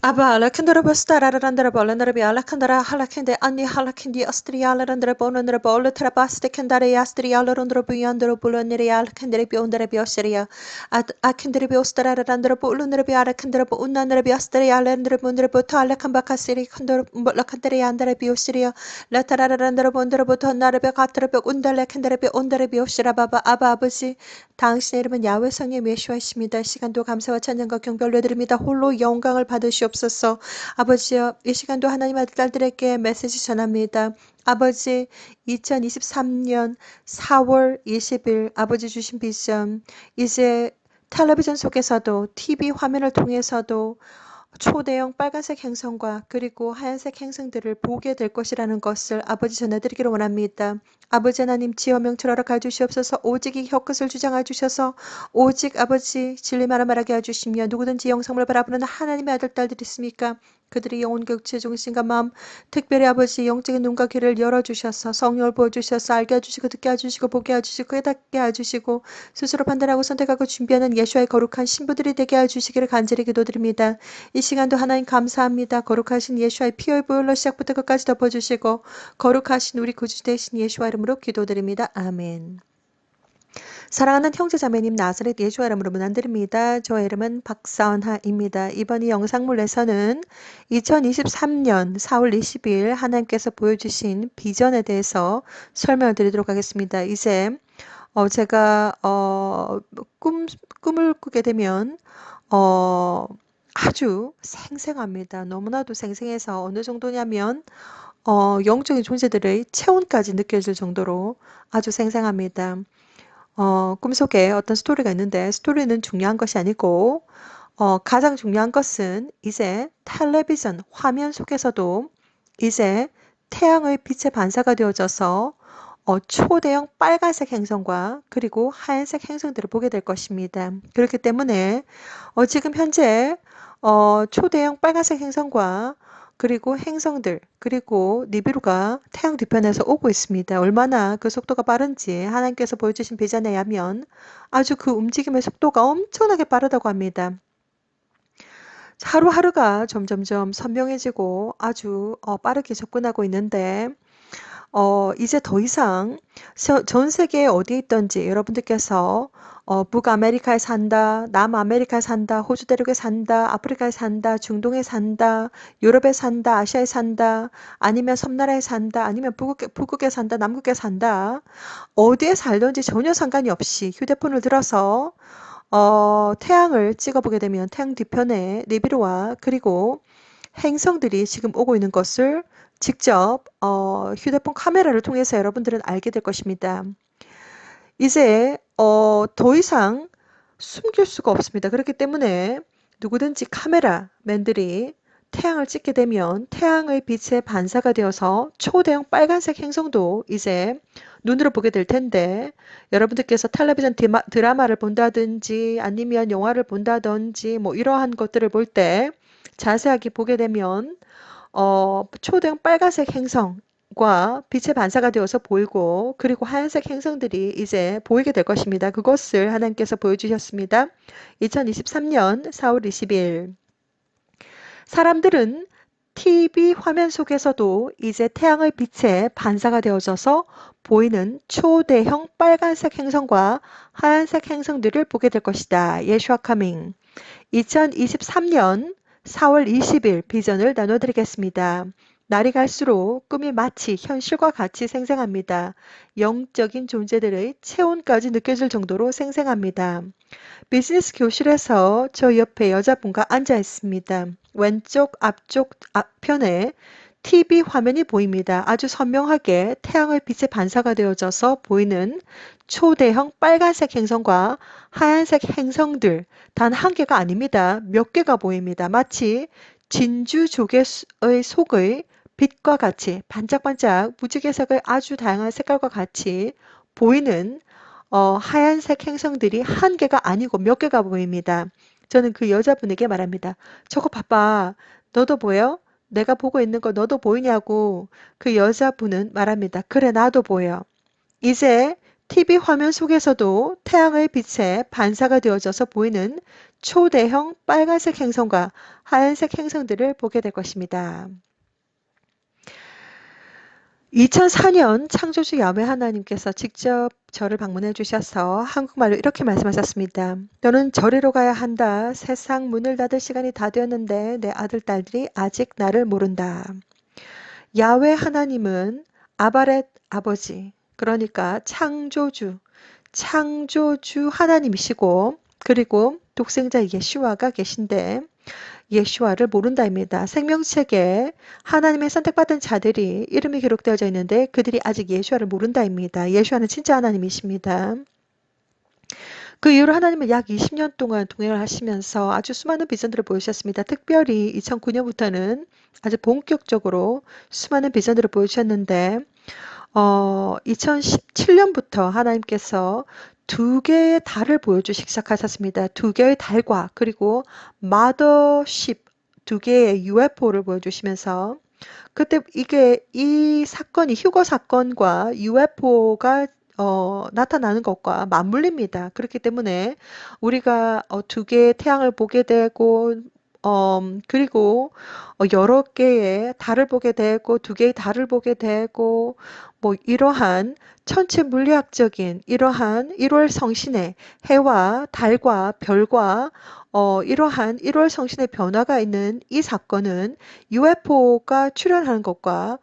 Aba alakandara bastara randara bolandara bi alakandara halakende anni halakindi astriala randara bonandara bola trabaste kandara yastriala randara buyandara bulanere alakandere bi ondara bi osseria at akandere bi ostara randara bolundara bi alakandara bo unandara bi astriala randara bondara bo tala kambaka siri kandara lakandere andara bi osseria la tarara randara bondara bo tonara bi katara bi undala kandara bi ondara bi osse라 바바 아바 아버지 당신의 이름은 야훼 성의 메시아이십니다. 시간도 감사와 찬양과 경배를 드립니다. 홀로 영광을 받으시옵소서. 아버지여, 이 시간도 하나님 아들 딸들에게 메시지 전합니다. 아버지, 2023년 4월 20일 아버지 주신 비전, 이제 텔레비전 속에서도 TV 화면을 통해서도 초대형 빨간색 행성과 그리고 하얀색 행성들을 보게 될 것이라는 것을 아버지 전해드리기를 원합니다. 아버지 하나님 지어 명철 허락하여 주시옵소서. 오직 이 혀끝을 주장하여 주셔서 오직 아버지 진리 말하게 해주시며 누구든지 영성을 바라보는 하나님의 아들 딸들이 있습니까? 그들이 영혼 격체 정신과 마음 특별히 아버지 영적인 눈과 귀를 열어주셔서 성령을 보여주셔서 알게 해주시고 듣게 해주시고 보게 해주시고 깨닫게 해주시고 스스로 판단하고 선택하고 준비하는 예수와의 거룩한 신부들이 되게 해주시기를 간절히 기도드립니다. 이 시간도 하나님 감사합니다. 거룩하신 예수와의 피의 보혈로 시작부터 끝까지 덮어주시고 거룩하신 우리 구주 되신 예수와 이름으로 기도드립니다. 아멘. 사랑하는 형제자매님 나사렛 예수와 이름으로 문안드립니다. 저의 이름은 박사은하입니다. 이번 이 영상물에서는 2023년 4월 20일 하나님께서 보여주신 비전에 대해서 설명을 드리도록 하겠습니다. 이제 제가 꿈을 꾸게 되면 아주 생생합니다. 너무나도 생생해서 어느 정도냐면 영적인 존재들의 체온까지 느껴질 정도로 아주 생생합니다. 꿈속에 어떤 스토리가 있는데 스토리는 중요한 것이 아니고 가장 중요한 것은 이제 텔레비전 화면 속에서도 이제 태양의 빛의 반사가 되어져서 초대형 빨간색 행성과 그리고 하얀색 행성들을 보게 될 것입니다. 그렇기 때문에 지금 현재 초대형 빨간색 행성과 그리고 행성들 그리고 니비루가 태양 뒤편에서 오고 있습니다. 얼마나 그 속도가 빠른지 하나님께서 보여주신 비전에 의하면 아주 그 움직임의 속도가 엄청나게 빠르다고 합니다. 하루하루가 점점점 선명해지고 아주 빠르게 접근하고 있는데 이제 더 이상 전 세계에 어디에 있던지 여러분들께서 북아메리카에 산다, 남아메리카에 산다, 호주 대륙에 산다, 아프리카에 산다, 중동에 산다, 유럽에 산다, 아시아에 산다, 아니면 섬나라에 산다, 아니면 북극에 산다, 남극에 산다. 어디에 살던지 전혀 상관이 없이 휴대폰을 들어서 태양을 찍어보게 되면 태양 뒤편에 니비루와 그리고 행성들이 지금 오고 있는 것을 직접 휴대폰 카메라를 통해서 여러분들은 알게 될 것입니다. 이제 더 이상 숨길 수가 없습니다. 그렇기 때문에 누구든지 카메라맨들이 태양을 찍게 되면 태양의 빛에 반사가 되어서 초대형 빨간색 행성도 이제 눈으로 보게 될 텐데 여러분들께서 텔레비전 드라마를 본다든지 아니면 영화를 본다든지 뭐 이러한 것들을 볼 때 자세하게 보게 되면 초대형 빨간색 행성과 빛의 반사가 되어서 보이고 그리고 하얀색 행성들이 이제 보이게 될 것입니다. 그것을 하나님께서 보여주셨습니다. 2023년 4월 20일 사람들은 TV 화면 속에서도 이제 태양의 빛에 반사가 되어져서 보이는 초대형 빨간색 행성과 하얀색 행성들을 보게 될 것이다. 예슈아 카밍 2023년 4월 20일 비전을 나눠드리겠습니다. 날이 갈수록 꿈이 마치 현실과 같이 생생합니다. 영적인 존재들의 체온까지 느껴질 정도로 생생합니다. 비즈니스 교실에서 저 옆에 여자분과 앉아 있습니다. 왼쪽 앞쪽 편에 TV 화면이 보입니다. 아주 선명하게 태양의 빛에 반사가 되어져서 보이는 초대형 빨간색 행성과 하얀색 행성들 단 한 개가 아닙니다. 몇 개가 보입니다. 마치 진주 조개의 속의 빛과 같이 반짝반짝 무지개색의 아주 다양한 색깔과 같이 보이는 하얀색 행성들이 한 개가 아니고 몇 개가 보입니다. 저는 그 여자분에게 말합니다. 저거 봐봐. 너도 보여? 내가 보고 있는 거 너도 보이냐고 그 여자분은 말합니다. 그래 나도 보여. 이제 TV 화면 속에서도 태양의 빛에 반사가 되어져서 보이는 초대형 빨간색 행성과 하얀색 행성들을 보게 될 것입니다. 2004년 창조주 야훼 하나님께서 직접 저를 방문해 주셔서 한국말로 이렇게 말씀하셨습니다. 너는 저리로 가야 한다. 세상 문을 닫을 시간이 다 되었는데 내 아들, 딸들이 아직 나를 모른다. 야훼 하나님은 아바렛 아버지, 그러니까 창조주 하나님이시고, 그리고 독생자 예슈아가 계신데 예슈아를 모른다입니다. 생명책에 하나님의 선택받은 자들이 이름이 기록되어져 있는데 그들이 아직 예슈아를 모른다입니다. 예슈아는 진짜 하나님이십니다. 그 이후로 하나님은 약 20년 동안 동행을 하시면서 아주 수많은 비전들을 보여주셨습니다. 특별히 2009년부터는 아주 본격적으로 수많은 비전들을 보여주셨는데 2017년부터 하나님께서 두 개의 달을 보여주시기 시작하셨습니다. 두 개의 달과 그리고 마더십 두 개의 UFO를 보여주시면서 그때 이 사건이 휴거 사건과 UFO가 나타나는 것과 맞물립니다. 그렇기 때문에 우리가 두 개의 태양을 보게 되고 그리고 여러 개의 달을 보게 되고 두 개의 달을 보게 되고 뭐 이러한 천체 물리학적인 이러한 1월 성신의 해와 달과 별과 이러한 1월 성신의 변화가 있는 이 사건은 UFO가 출현하는 것과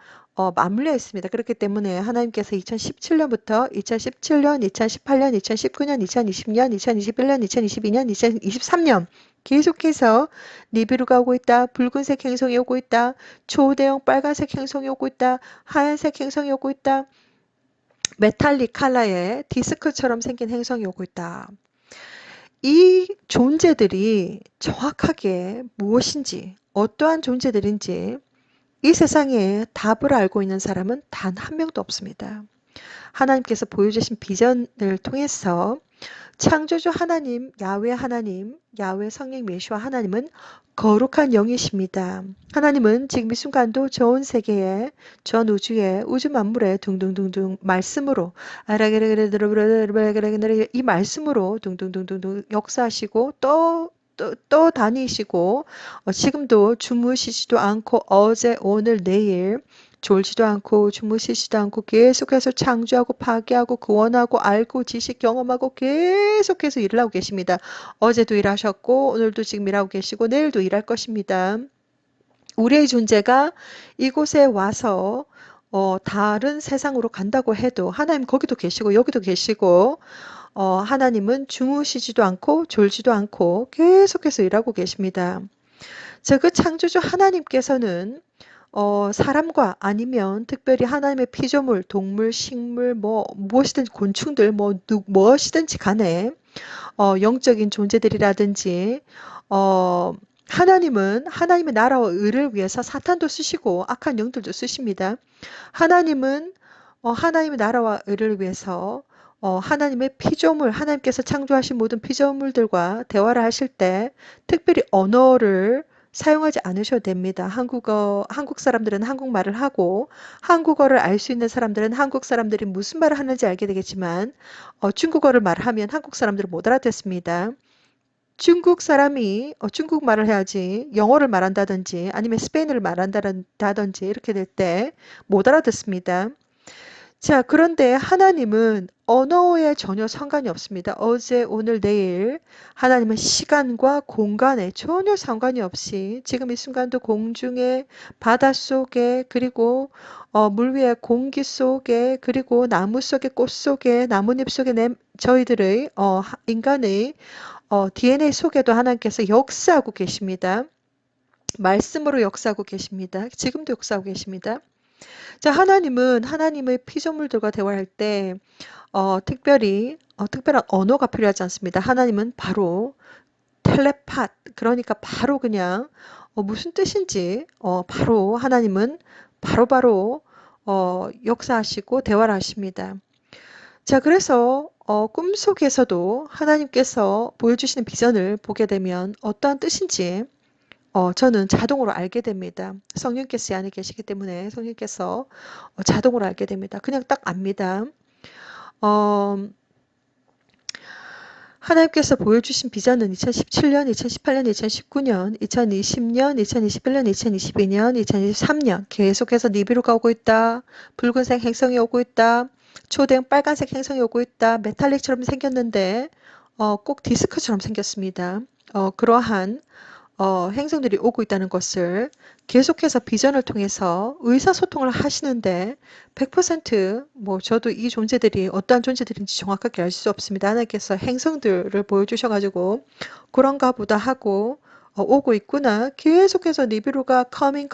맞물려 있습니다. 그렇기 때문에 하나님께서 2017년부터 2017년, 2018년, 2019년, 2020년, 2021년, 2022년, 2023년 계속해서 니비루가 오고 있다. 붉은색 행성이 오고 있다. 초대형 빨간색 행성이 오고 있다. 하얀색 행성이 오고 있다. 메탈릭 컬러의 디스크처럼 생긴 행성이 오고 있다. 이 존재들이 정확하게 무엇인지, 어떠한 존재들인지 이 세상에 답을 알고 있는 사람은 단 한 명도 없습니다. 하나님께서 보여주신 비전을 통해서 창조주 하나님, 야훼 성령 예수와 하나님은 거룩한 영이십니다. 하나님은 지금 이 순간도 전 세계에, 전 우주에, 우주 만물에 둥둥둥둥 말씀으로 이 말씀으로 둥둥둥둥둥 역사하시고 또 다니시고 지금도 주무시지도 않고 어제 오늘 내일 졸지도 않고 주무시지도 않고 계속해서 창조하고 파괴하고 구원하고 알고 지식 경험하고 계속해서 일을 하고 계십니다. 어제도 일하셨고 오늘도 지금 일하고 계시고 내일도 일할 것입니다. 우리의 존재가 이곳에 와서 다른 세상으로 간다고 해도 하나님 거기도 계시고 여기도 계시고 하나님은 주무시지도 않고 졸지도 않고 계속해서 일하고 계십니다. 그 창조주 하나님께서는 사람과 아니면 특별히 하나님의 피조물, 동물, 식물, 뭐 무엇이든지 곤충들, 무엇이든지 간에 영적인 존재들이라든지 하나님은 하나님의 나라와 의를 위해서 사탄도 쓰시고 악한 영들도 쓰십니다. 하나님은 하나님의 나라와 의를 위해서 하나님의 피조물, 하나님께서 창조하신 모든 피조물들과 대화를 하실 때 특별히 언어를 사용하지 않으셔도 됩니다. 한국 사람들은 한국말을 하고 한국어를 알 수 있는 사람들은 한국 사람들이 무슨 말을 하는지 알게 되겠지만 중국어를 말하면 한국 사람들은 못 알아듣습니다. 중국 사람이 중국말을 해야지 영어를 말한다든지 아니면 스페인어를 말한다든지 이렇게 될 때 못 알아듣습니다. 자, 그런데 하나님은 언어에 전혀 상관이 없습니다. 어제, 오늘, 내일 하나님은 시간과 공간에 전혀 상관이 없이 지금 이 순간도 공중에 바닷속에 그리고 물 위에 공기 속에 그리고 나무 속에 꽃 속에 나뭇잎 속에 저희들의 인간의 DNA 속에도 하나님께서 역사하고 계십니다. 말씀으로 역사하고 계십니다. 지금도 역사하고 계십니다. 자, 하나님은 하나님의 피조물들과 대화할 때 특별한 언어가 필요하지 않습니다. 하나님은 바로 텔레팟, 그러니까 바로 그냥 무슨 뜻인지 바로 하나님은 바로바로 역사하시고 대화를 하십니다. 자, 그래서 꿈속에서도 하나님께서 보여주시는 비전을 보게 되면 어떠한 뜻인지 저는 자동으로 알게 됩니다. 성령께서 이 안에 계시기 때문에 성령께서 자동으로 알게 됩니다. 그냥 딱 압니다. 어, 하나님께서 보여주신 비전은 2017년, 2018년, 2019년, 2020년, 2021년, 2022년, 2023년 계속해서 니비루가 오고 있다. 붉은색 행성이 오고 있다. 초대형 빨간색 행성이 오고 있다. 메탈릭처럼 생겼는데 꼭 디스크처럼 생겼습니다. 그러한 행성들이 오고 있다는 것을 계속해서 비전을 통해서 의사소통을 하시는데 100%뭐 저도 이 존재들이 어떠한 존재들인지 정확하게 알 수 없습니다. 하나님께서 행성들을 보여주셔가지고 그런가 보다 하고 오고 있구나. 계속해서 니비루가 coming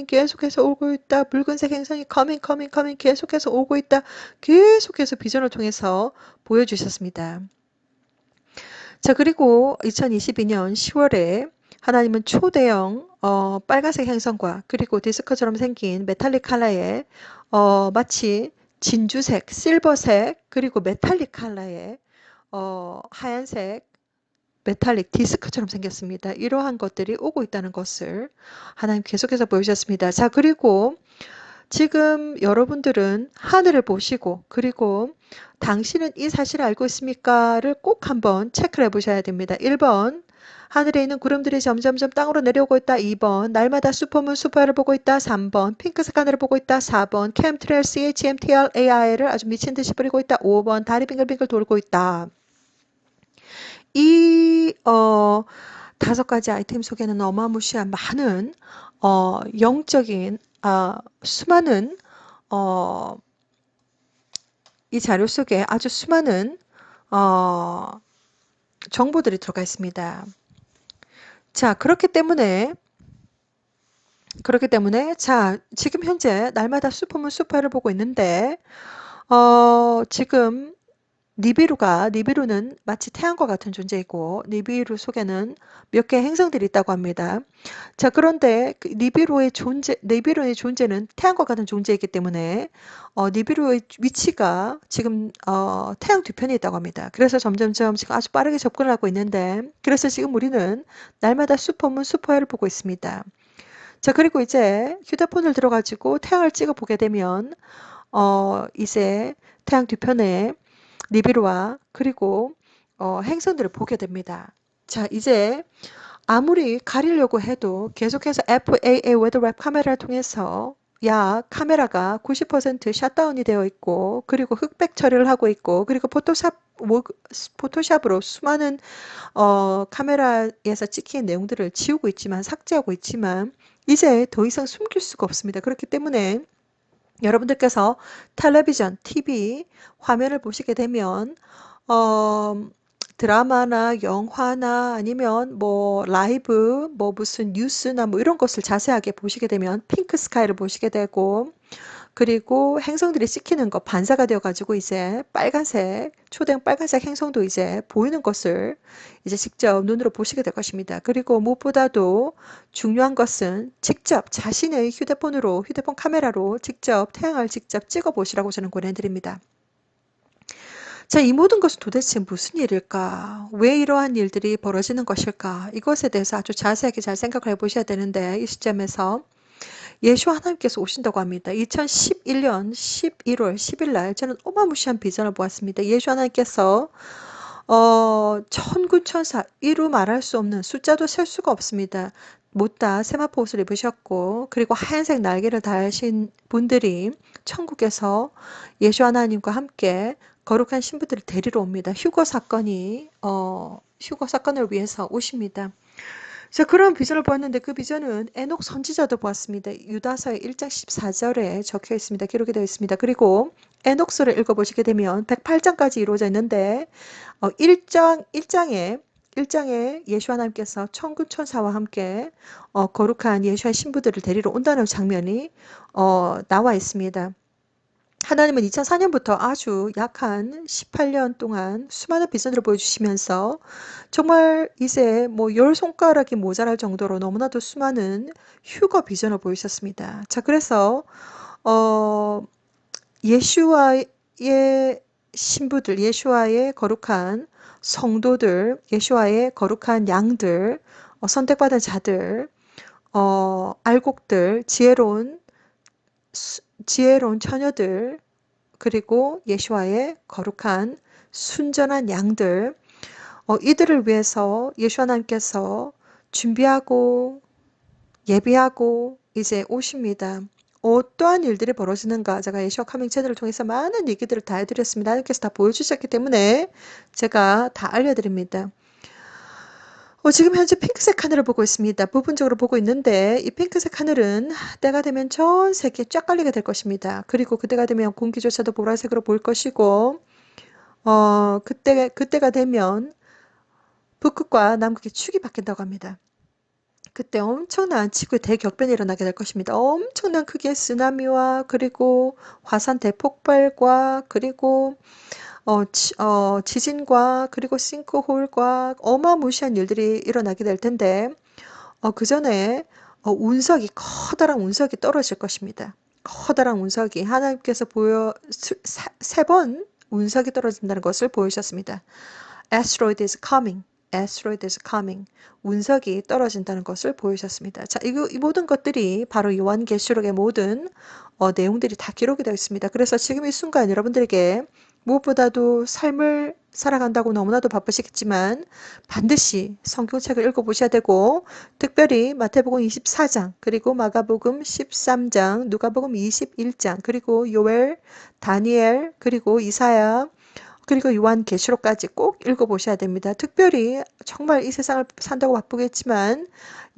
계속해서 오고 있다. 붉은색 행성이 coming 계속해서 오고 있다. 계속해서 비전을 통해서 보여주셨습니다. 자, 그리고 2022년 10월에 하나님은 초대형 빨간색 행성과 그리고 디스크처럼 생긴 메탈릭 컬러의 마치 진주색, 실버색 그리고 메탈릭 컬러의 하얀색 메탈릭 디스크처럼 생겼습니다. 이러한 것들이 오고 있다는 것을 하나님 계속해서 보여주셨습니다. 자, 그리고 지금 여러분들은 하늘을 보시고 그리고 당신은 이 사실을 알고 있습니까?를 꼭 한번 체크를 해보셔야 됩니다. 1번 하늘에 있는 구름들이 점점점 땅으로 내려오고 있다. 2번 날마다 슈퍼문 슈퍼를 보고 있다. 3번 핑크색 하늘을 보고 있다. 4번 캠트레일 CHMTR AI를 아주 미친 듯이 뿌리고 있다. 5번 달이 빙글빙글 돌고 있다. 이 5가지 아이템 속에는 어마무시한 많은 영적인 수많은 이 자료 속에 아주 수많은 정보들이 들어가 있습니다. 자, 그렇기 때문에 자, 지금 현재 날마다 슈퍼문 슈퍼를 보고 있는데 지금 니비루는 마치 태양과 같은 존재이고 니비루 속에는 몇 개의 행성들이 있다고 합니다. 자, 그런데 니비루의 존재는 태양과 같은 존재이기 때문에 니비루의 위치가 지금 태양 뒤편에 있다고 합니다. 그래서 점점점 지금 아주 빠르게 접근을 하고 있는데 그래서 지금 우리는 날마다 슈퍼문 슈퍼헬을 보고 있습니다. 자, 그리고 이제 휴대폰을 들어가지고 태양을 찍어 보게 되면 이제 태양 뒤편에 니비루와 그리고 행성들을 보게 됩니다. 자, 이제 아무리 가리려고 해도 계속해서 FAA 웨더랩 카메라를 통해서 카메라가 90% 샷다운이 되어 있고 그리고 흑백 처리를 하고 있고 그리고 포토샵으로 수많은 카메라에서 찍힌 내용들을 지우고 있지만 삭제하고 있지만 이제 더 이상 숨길 수가 없습니다. 그렇기 때문에 여러분들께서 텔레비전, TV 화면을 보시게 되면 드라마나 영화나 아니면 뭐 라이브, 뭐 무슨 뉴스나 뭐 이런 것을 자세하게 보시게 되면 핑크 스카이를 보시게 되고 그리고 행성들이 찍히는 것 반사가 되어 가지고 이제 빨간색, 초대형 빨간색 행성도 이제 보이는 것을 이제 직접 눈으로 보시게 될 것입니다. 그리고 무엇보다도 중요한 것은 직접 자신의 휴대폰 카메라로 직접 태양을 직접 찍어 보시라고 저는 권해드립니다. 자, 이 모든 것은 도대체 무슨 일일까? 왜 이러한 일들이 벌어지는 것일까? 이것에 대해서 아주 자세하게 잘 생각을 해보셔야 되는데 이 시점에서 예수 하나님께서 오신다고 합니다. 2011년 11월 10일 날 저는 어마무시한 비전을 보았습니다. 예수 하나님께서 천군천사 이루 말할 수 없는 숫자도 셀 수가 없습니다. 못다 세마포 옷을 입으셨고 그리고 하얀색 날개를 달신 분들이 천국에서 예수 하나님과 함께 거룩한 신부들을 데리러 옵니다. 휴거 사건을 위해서 오십니다. 자, 그런 비전을 보았는데 그 비전은 에녹 선지자도 보았습니다. 유다서의 1장 14절에 적혀 있습니다. 기록이 되어 있습니다. 그리고 에녹서를 읽어보시게 되면 108장까지 이루어져 있는데 1장에 예수 하나님께서 천군천사와 함께 거룩한 예수의 신부들을 데리러 온다는 장면이 나와 있습니다. 하나님은 2004년부터 아주 약한 18년 동안 수많은 비전을 보여주시면서 정말 이제 뭐 10손가락이 모자랄 정도로 너무나도 수많은 휴거 비전을 보이셨습니다. 자, 그래서 예수와의 신부들, 예수와의 거룩한 성도들, 예수와의 거룩한 양들, 선택받은 자들, 알곡들, 지혜로운 처녀들, 그리고 예수와의 거룩한 순전한 양들, 이들을 위해서 예수 하나님께서 준비하고 예비하고 이제 오십니다. 어떠한 일들이 벌어지는가 제가 예수와 카밍 채널을 통해서 많은 얘기들을 다 해드렸습니다. 하나님께서 다 보여주셨기 때문에 제가 다 알려드립니다. 지금 현재 핑크색 하늘을 보고 있습니다. 부분적으로 보고 있는데 이 핑크색 하늘은 때가 되면 전 세계에 쫙 깔리게 될 것입니다. 그리고 그때가 되면 공기조차도 보라색으로 보일 것이고 그때가 되면 북극과 남극의 축이 바뀐다고 합니다. 그때 엄청난 지구의 대격변이 일어나게 될 것입니다. 엄청난 크기의 쓰나미와 그리고 화산 대폭발과 그리고 지진과 그리고 싱크홀과 어마무시한 일들이 일어나게 될 텐데 그 전에 커다란 운석이 떨어질 것입니다. 커다란 운석이 하나님께서 세 번 운석이 떨어진다는 것을 보여주셨습니다. Asteroid is coming. Asteroid is coming. 운석이 떨어진다는 것을 보여주셨습니다. 자, 이 모든 것들이 바로 요한계시록의 모든 내용들이 다 기록이 되어 있습니다. 그래서 지금 이 순간 여러분들에게 무엇보다도 삶을 살아간다고 너무나도 바쁘시겠지만 반드시 성경책을 읽어보셔야 되고 특별히 마태복음 24장 그리고 마가복음 13장 누가복음 21장 그리고 요엘, 다니엘 그리고 이사야 그리고 요한계시록까지 꼭 읽어보셔야 됩니다. 특별히 정말 이 세상을 산다고 바쁘겠지만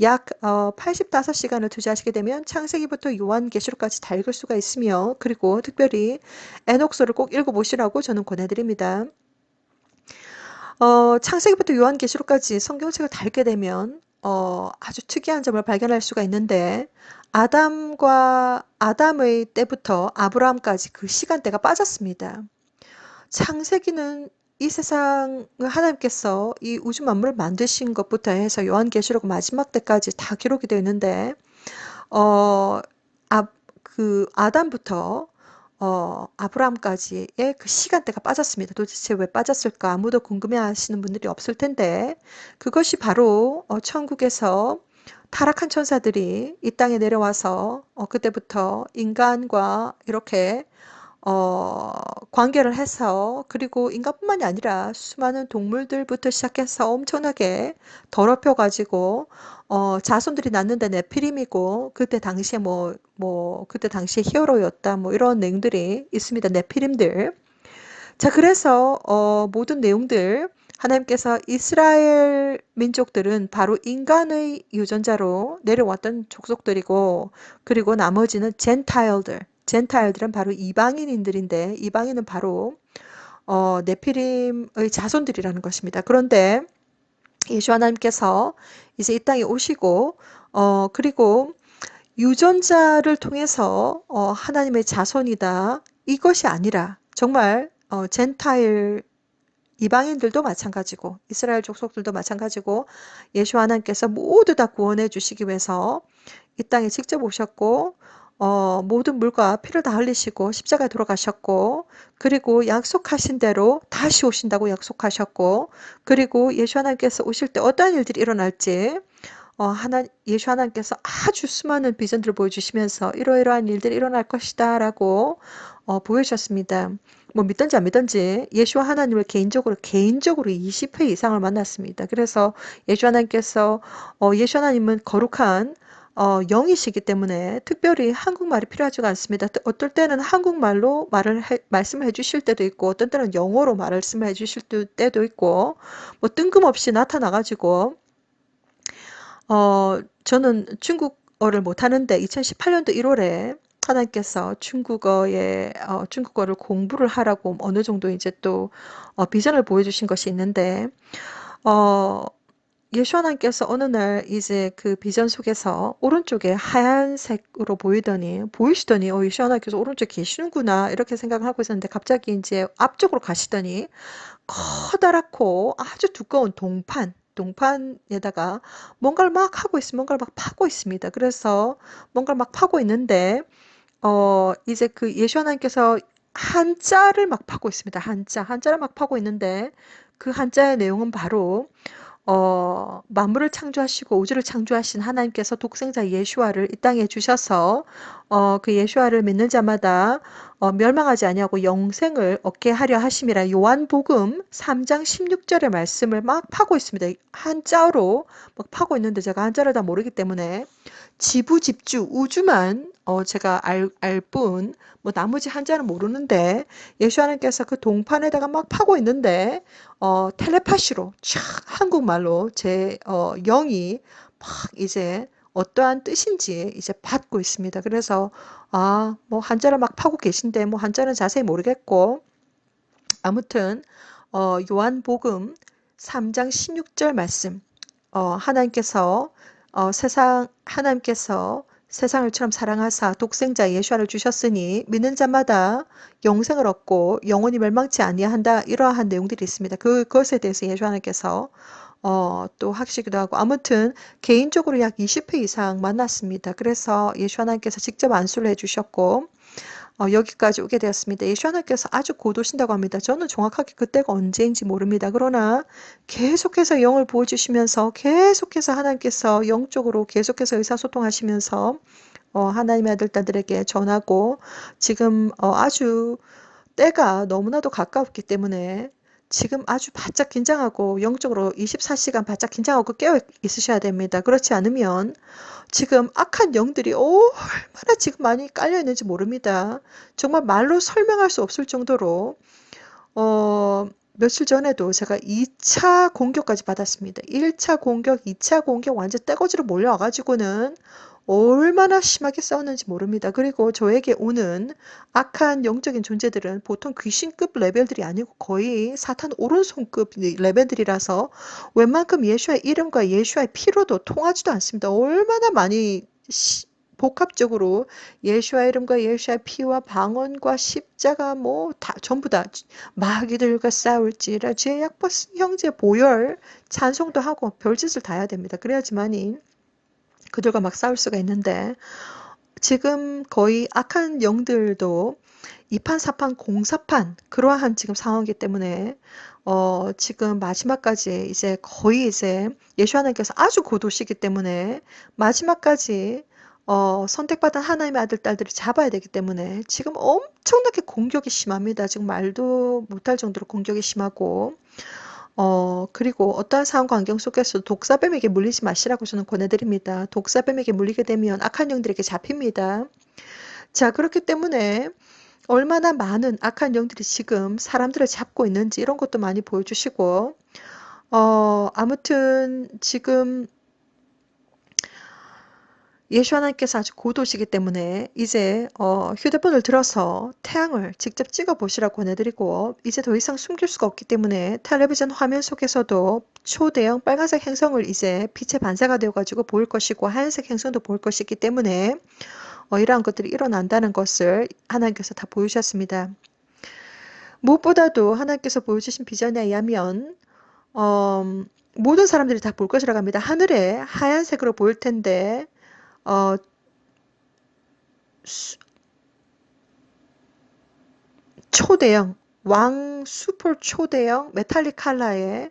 약 85시간을 투자하시게 되면 창세기부터 요한계시록까지 다 읽을 수가 있으며 그리고 특별히 에녹서를 꼭 읽어보시라고 저는 권해드립니다. 창세기부터 요한계시록까지 성경책을 다 읽게 되면 아주 특이한 점을 발견할 수가 있는데 아담의 때부터 아브라함까지 그 시간대가 빠졌습니다. 창세기는 이 세상을 하나님께서 이 우주 만물을 만드신 것부터 해서 요한계시록 마지막 때까지 다 기록이 되어 있는데 그 아담부터 아브라함까지의 그 시간대가 빠졌습니다. 도대체 왜 빠졌을까? 아무도 궁금해하시는 분들이 없을 텐데 그것이 바로 천국에서 타락한 천사들이 이 땅에 내려와서 그때부터 인간과 이렇게 관계를 해서 그리고 인간뿐만이 아니라 수많은 동물들부터 시작해서 엄청나게 더럽혀 가지고 자손들이 낳는데 네피림이고 그때 당시에 그때 당시에 히어로였다 뭐 이런 내용들이 있습니다. 네피림들. 자, 그래서 모든 내용들 하나님께서 이스라엘 민족들은 바로 인간의 유전자로 내려왔던 족속들이고 그리고 나머지는 젠타일들은 바로 이방인들인데 이방인은 바로 네피림의 자손들이라는 것입니다. 그런데 예수 하나님께서 이제 이 땅에 오시고 그리고 유전자를 통해서 하나님의 자손이다 이것이 아니라 정말 젠타일 이방인들도 마찬가지고 이스라엘 족속들도 마찬가지고 예수 하나님께서 모두 다 구원해 주시기 위해서 이 땅에 직접 오셨고 모든 물과 피를 다 흘리시고 십자가에 돌아가셨고 그리고 약속하신 대로 다시 오신다고 약속하셨고 그리고 예수 하나님께서 오실 때 어떠한 일들이 일어날지 예수 하나님께서 아주 수많은 비전들을 보여주시면서 이러이러한 일들이 일어날 것이다 라고 보여주셨습니다. 뭐 믿든지 안 믿든지 예수 하나님을 개인적으로 20회 이상을 만났습니다. 그래서 예수 하나님께서 예수 하나님은 거룩한 영이시기 때문에 특별히 한국말이 필요하지가 않습니다. 어떨 때는 한국말로 말씀을 해주실 때도 있고 어떤 때는 영어로 말씀을 해주실 때도 있고 뭐 뜬금없이 나타나가지고 저는 중국어를 못하는데 2018년도 1월에 하나님께서 중국어를 공부를 하라고 어느 정도 이제 또 비전을 보여주신 것이 있는데 예수 하나님께서 어느 날 이제 그 비전 속에서 오른쪽에 하얀색으로 보이시더니 예수 하나님께서 오른쪽에 계시는구나 이렇게 생각을 하고 있었는데 갑자기 이제 앞쪽으로 가시더니 커다랗고 아주 두꺼운 동판에다가 뭔가를 막 하고 있습니다. 뭔가를 막 파고 있습니다. 그래서 뭔가를 막 파고 있는데 이제 그 예수 하나님께서 한자를 막 파고 있습니다. 한자를 막 파고 있는데 그 한자의 내용은 바로 만물을 창조하시고 우주를 창조하신 하나님께서 독생자 예수아를 이 땅에 주셔서 그 예수아를 믿는 자마다 멸망하지 아니하고 영생을 얻게 하려 하심이라. 요한복음 3장 16절의 말씀을 막 파고 있습니다. 한자로 막 파고 있는데 제가 한자를 다 모르기 때문에 지부집주 우주만 제가 알 뿐, 뭐 나머지 한자는 모르는데 예수 하나님께서 그 동판에다가 막 파고 있는데 텔레파시로 촥 한국말로 제 영이 막 이제 어떠한 뜻인지 이제 받고 있습니다. 그래서 뭐 한자를 막 파고 계신데 뭐 한자는 자세히 모르겠고 아무튼 요한복음 3장 16절 말씀 하나님께서 하나님께서 세상을처럼 사랑하사 독생자 예수를 주셨으니 믿는 자마다 영생을 얻고 영원히 멸망치 아니한다. 이러한 내용들이 있습니다. 그것에 대해서 예수 하나님께서 또 하시기도 하고 아무튼 개인적으로 약 20회 이상 만났습니다. 그래서 예수 하나님께서 직접 안수를 해주셨고 여기까지 오게 되었습니다. 예수 하나님께서 아주 고도신다고 합니다. 저는 정확하게 그때가 언제인지 모릅니다. 그러나 계속해서 영을 부어주시면서 계속해서 하나님께서 영적으로 계속해서 의사소통하시면서 하나님의 아들들에게 전하고 지금 아주 때가 너무나도 가까웠기 때문에 지금 아주 바짝 긴장하고 영적으로 24시간 바짝 긴장하고 깨어 있으셔야 됩니다. 그렇지 않으면 지금 악한 영들이 얼마나 지금 많이 깔려 있는지 모릅니다. 정말 말로 설명할 수 없을 정도로 며칠 전에도 제가 2차 공격까지 받았습니다. 1차 공격, 2차 공격 완전 떼거지로 몰려와가지고는 얼마나 심하게 싸웠는지 모릅니다. 그리고 저에게 오는 악한 영적인 존재들은 보통 귀신급 레벨들이 아니고 거의 사탄 오른손급 레벨들이라서 웬만큼 예수의 이름과 예수의 피로도 통하지도 않습니다. 얼마나 많이 복합적으로 예수의 이름과 예수의 피와 방언과 십자가 뭐 다 전부 다 마귀들과 싸울지라 죄악과 형제 보혈 찬송도 하고 별짓을 다 해야 됩니다. 그래야지만이 그들과 막 싸울 수가 있는데 지금 거의 악한 영들도 2판, 4판, 공사판 그러한 지금 상황이기 때문에 지금 마지막까지 이제 거의 이제 예수 하나님께서 아주 고도시기 때문에 마지막까지 선택받은 하나님의 아들, 딸들이 잡아야 되기 때문에 지금 엄청나게 공격이 심합니다. 지금 말도 못할 정도로 공격이 심하고 그리고 어떠한 상황과 환경 속에서 독사뱀에게 물리지 마시라고 저는 권해드립니다. 독사뱀에게 물리게 되면 악한 영들에게 잡힙니다. 자, 그렇기 때문에 얼마나 많은 악한 영들이 지금 사람들을 잡고 있는지 이런 것도 많이 보여주시고 아무튼 지금 예수 하나님께서 아주 고도시기 때문에 이제 휴대폰을 들어서 태양을 직접 찍어 보시라고 권해드리고 이제 더 이상 숨길 수가 없기 때문에 텔레비전 화면 속에서도 초대형 빨간색 행성을 이제 빛의 반사가 되어 가지고 보일 것이고 하얀색 행성도 보일 것이기 때문에 이러한 것들이 일어난다는 것을 하나님께서 다 보여주셨습니다. 무엇보다도 하나님께서 보여주신 비전에 의하면 모든 사람들이 다 볼 것이라고 합니다. 하늘에 하얀색으로 보일 텐데 초대형 왕 슈퍼 초대형 메탈릭 컬러의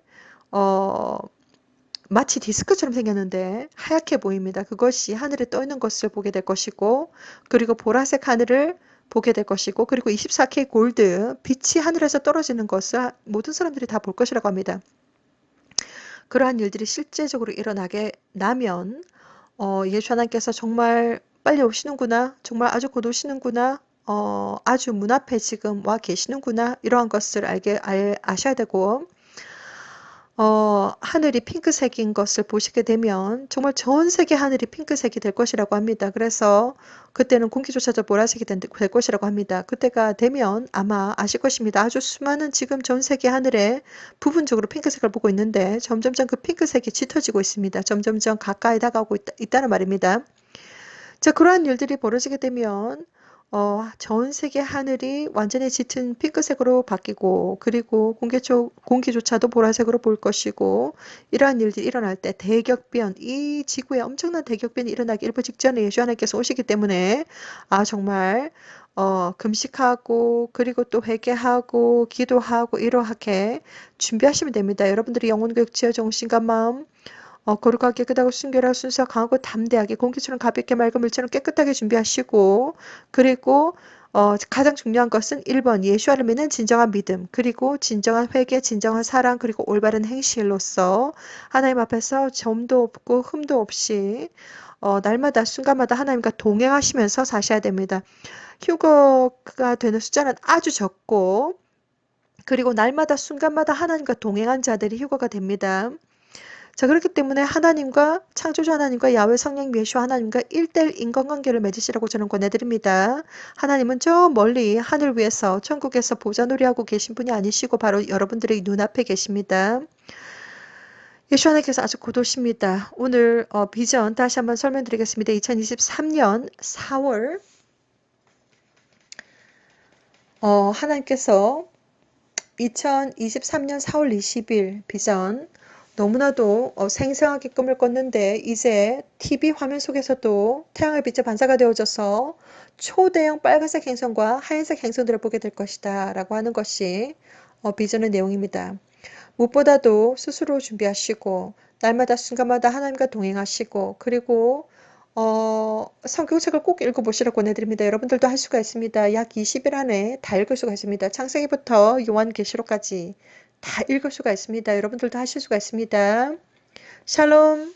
마치 디스크처럼 생겼는데 하얗게 보입니다. 그것이 하늘에 떠 있는 것을 보게 될 것이고 그리고 보라색 하늘을 보게 될 것이고 그리고 24K 골드 빛이 하늘에서 떨어지는 것을 모든 사람들이 다 볼 것이라고 합니다. 그러한 일들이 실제적으로 일어나게 나면 예수 하나님께서 정말 빨리 오시는구나. 정말 아주 곧 오시는구나. 아주 문 앞에 지금 와 계시는구나. 이러한 것을 아셔야 되고 하늘이 핑크색인 것을 보시게 되면 정말 전 세계 하늘이 핑크색이 될 것이라고 합니다. 그래서 그때는 공기조차도 보라색이 될 것이라고 합니다. 그때가 되면 아마 아실 것입니다. 아주 수많은 지금 전 세계 하늘에 부분적으로 핑크색을 보고 있는데 점점점 그 핑크색이 짙어지고 있습니다. 점점점 가까이 다가오고 있다는 말입니다. 자, 그러한 일들이 벌어지게 되면 전 세계 하늘이 완전히 짙은 핑크색으로 바뀌고 그리고 공기조차도 보라색으로 보일 것이고 이러한 일들이 일어날 때 대격변, 이 지구에 엄청난 대격변이 일어나기 일부 직전에 예수 하나님께서 오시기 때문에 정말 금식하고 그리고 또 회개하고 기도하고 이러하게 준비하시면 됩니다. 여러분들이 영혼교육 지어 정신과 마음 거룩하게 깨끗하고 순결하고 순수하고 강하고 담대하게 공기처럼 가볍게 맑은 물처럼 깨끗하게 준비하시고 그리고 가장 중요한 것은 1번 예수와를 믿는 진정한 믿음 그리고 진정한 회개 진정한 사랑 그리고 올바른 행실로서 하나님 앞에서 점도 없고 흠도 없이 날마다 순간마다 하나님과 동행하시면서 사셔야 됩니다. 휴거가 되는 숫자는 아주 적고 그리고 날마다 순간마다 하나님과 동행한 자들이 휴거가 됩니다. 자, 그렇기 때문에 하나님과 창조주 하나님과 야훼 성령 예수 하나님과 1대1 인간관계를 맺으시라고 저는 권해드립니다. 하나님은 저 멀리 하늘 위에서 천국에서 보좌놀이하고 계신 분이 아니시고 바로 여러분들의 눈앞에 계십니다. 예수 하나님께서 아주 곧 오십니다. 오늘 비전 다시 한번 설명드리겠습니다. 2023년 4월 하나님께서 2023년 4월 20일 비전 너무나도 생생하게 꿈을 꿨는데 이제 TV 화면 속에서도 태양의 빛의 반사가 되어져서 초대형 빨간색 행성과 하얀색 행성들을 보게 될 것이다 라고 하는 것이 비전의 내용입니다. 무엇보다도 스스로 준비하시고 날마다 순간마다 하나님과 동행하시고 그리고 성경책을 꼭 읽어보시라고 권해드립니다. 여러분들도 할 수가 있습니다. 약 20일 안에 다 읽을 수가 있습니다. 창세기부터 요한계시록까지 다 읽을 수가 있습니다. 여러분들도 하실 수가 있습니다. 샬롬.